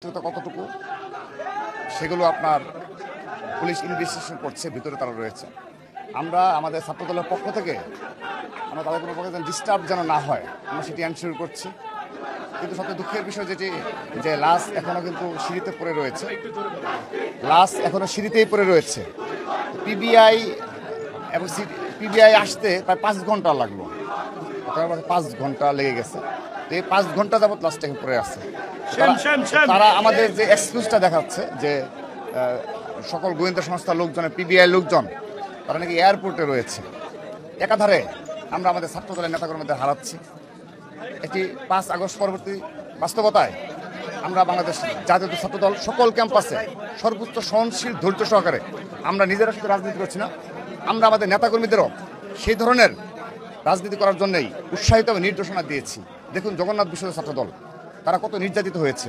কতটুকু সেগুলো আপনার পুলিশ ইনভেস্টিগেশন করছে, ভিতরে তারা রয়েছে। আমরা আমাদের ছাত্রদলের পক্ষ থেকে আমরা তাদের কোনো পক্ষে ডিস্টার্ব যেন না হয় আমরা সেটি এনশিওর করছি। কিন্তু সবচেয়ে দুঃখের বিষয় যেটি যে লাশ এখনও কিন্তু সিঁড়িতে পড়ে রয়েছে, লাশ এখনও সিঁড়িতেই পড়ে রয়েছে। পিবিআই এবং পিবিআই আসতে প্রায় 5 ঘন্টা লাগলো, 5 ঘন্টা লেগে গেছে। তো এই 5 ঘন্টা যাবৎ লাশটা পড়ে আছে। তারা আমাদের যে এক্সকিউজটা দেখাচ্ছে যে সকল গোয়েন্দা সংস্থার লোকজন, পিবিআই লোকজন তারা নাকি এয়ারপোর্টে রয়েছে। একাধারে আমরা আমাদের ছাত্রদলের নেতাকর্মীদের হারাচ্ছি। এটি 5 আগস্ট পরবর্তী বাস্তবতায় আমরা বাংলাদেশ জাতীয় ছাত্রদল সকল ক্যাম্পাসে সর্বোচ্চ সহনশীল ধৈর্য সহকারে আমরা নিজেরা শুধু রাজনীতি করছি না, আমরা আমাদের নেতাকর্মীদেরও সেই ধরনের রাজনীতি করার জন্যই উৎসাহিত এবং নির্দেশনা দিয়েছি। দেখুন জগন্নাথ বিশ্ববিদ্যালয় ছাত্রদল তারা কত নির্যাতিত হয়েছে,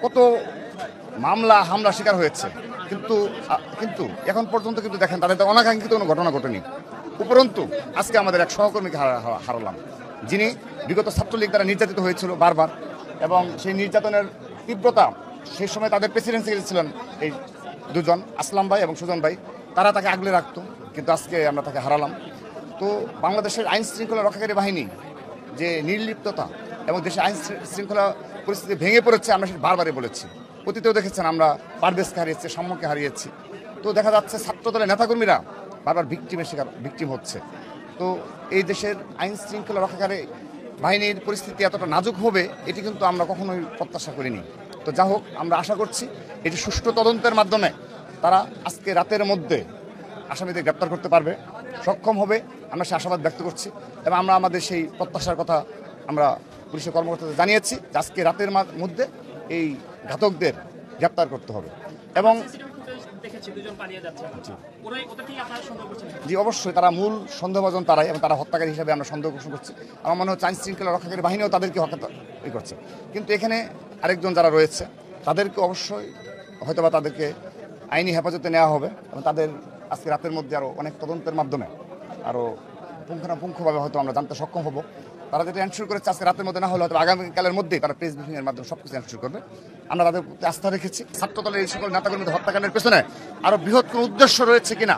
কত মামলা হামলা শিকার হয়েছে, কিন্তু এখন পর্যন্ত কিন্তু দেখেন তাদের অনাকাঙ্ক্ষিত কোনো ঘটনা ঘটেনি। উপরন্তু আজকে আমাদের এক সহকর্মীকে হারালাম, যিনি বিগত ছাত্রলীগ দ্বারা নির্যাতিত হয়েছিল বারবার, এবং সেই নির্যাতনের তীব্রতা সেই সময় তাদের প্রেসিডেন্ট সেক্রেটারি ছিলেন এই দুজন, আসলাম ভাই এবং সুজন ভাই, তারা তাকে আগলে রাখতো। কিন্তু আজকে আমরা তাকে হারালাম। তো বাংলাদেশের আইন শৃঙ্খলা রক্ষাকারী বাহিনী যে নির্লিপ্ততা এবং দেশের আইন শৃঙ্খলা পরিস্থিতি ভেঙে পড়েছে, আমরা সেটা বারবারই বলেছি। অতীতেও দেখেছেন আমরা পারভেজকে হারিয়েছি, সাম্যকে হারিয়েছি। তো দেখা যাচ্ছে ছাত্রদলের নেতাকর্মীরা বারবার ভিকটিম হচ্ছে। তো এই দেশের আইন শৃঙ্খলা রক্ষাকারী বাহিনীর পরিস্থিতি এতটা নাজুক হবে এটি কিন্তু আমরা কখনোই প্রত্যাশা করিনি। তো যা হোক, আমরা আশা করছি এটি সুষ্ঠু তদন্তের মাধ্যমে তারা আজকে রাতের মধ্যে আসামিদের গ্রেপ্তার করতে পারবে, সক্ষম হবে। আমরা সে আশাবাদ ব্যক্ত করছি এবং আমরা আমাদের সেই প্রত্যাশার কথা আমরা পুলিশের কর্মকর্তাদের জানিয়েছি যে আজকে রাতের মধ্যে এই ঘাতকদের গ্রেপ্তার করতে হবে। এবং জি অবশ্যই তারা মূল সন্দেহভাজন তারাই, এবং তারা হত্যাকারী হিসাবে আমরা সন্দেহ পোষণ করছি। আমার মনে হচ্ছে আইন শৃঙ্খলা রক্ষাকারী বাহিনীও তাদেরকে করছে। কিন্তু এখানে আরেকজন যারা রয়েছে তাদেরকে অবশ্যই হয়তোবা তাদেরকে আইনি হেফাজতে নেওয়া হবে এবং তাদের আজকে রাতের মধ্যে আরও অনেক তদন্তের মাধ্যমে আরও পুঙ্খানুপুঙ্খভাবে হয়তো আমরা জানতে সক্ষম হব। তারা যেটা এনশিওর করেছে আজকে রাতের মধ্যে না হলে হয়তো আগামীকালের মধ্যেই তারা প্রেস ব্রিফিংয়ের মাধ্যমে সব কিছু এনশিওর করবে। আমরা তাদের প্রতি আস্থা রেখেছি। ছাত্রদলের এই সকল নেতাকর্মীদের হত্যাকাণ্ডের পেছনে আরও বৃহৎ কোনো উদ্দেশ্য রয়েছে কিনা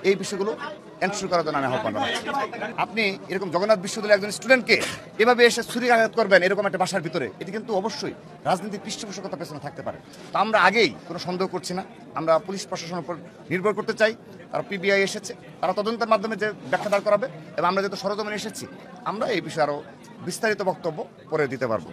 এই বিষয়গুলো এনশিওর করার জন্য আমি আহ্বান জানাচ্ছি। আপনি এরকম জগন্নাথ বিশ্ববিদ্যালয়ের একজন স্টুডেন্টকে এভাবে এসে ছুরিকাঘাত করবেন এরকম একটা বাসার ভিতরে, এটি কিন্তু অবশ্যই রাজনীতির পৃষ্ঠপোষকতা পেছনে থাকতে পারে। তো আমরা আগেই কোনো সন্দেহ করছি না, আমরা পুলিশ প্রশাসনের উপর নির্ভর করতে চাই। তারা পিবিআই এসেছে, তারা তদন্তের মাধ্যমে যে ব্যাখ্যা দাঁড় করাবে, এবং আমরা যেহেতু সরজমিনে এসেছি আমরা এই বিষয়ে আরও বিস্তারিত বক্তব্য পরে দিতে পারবো।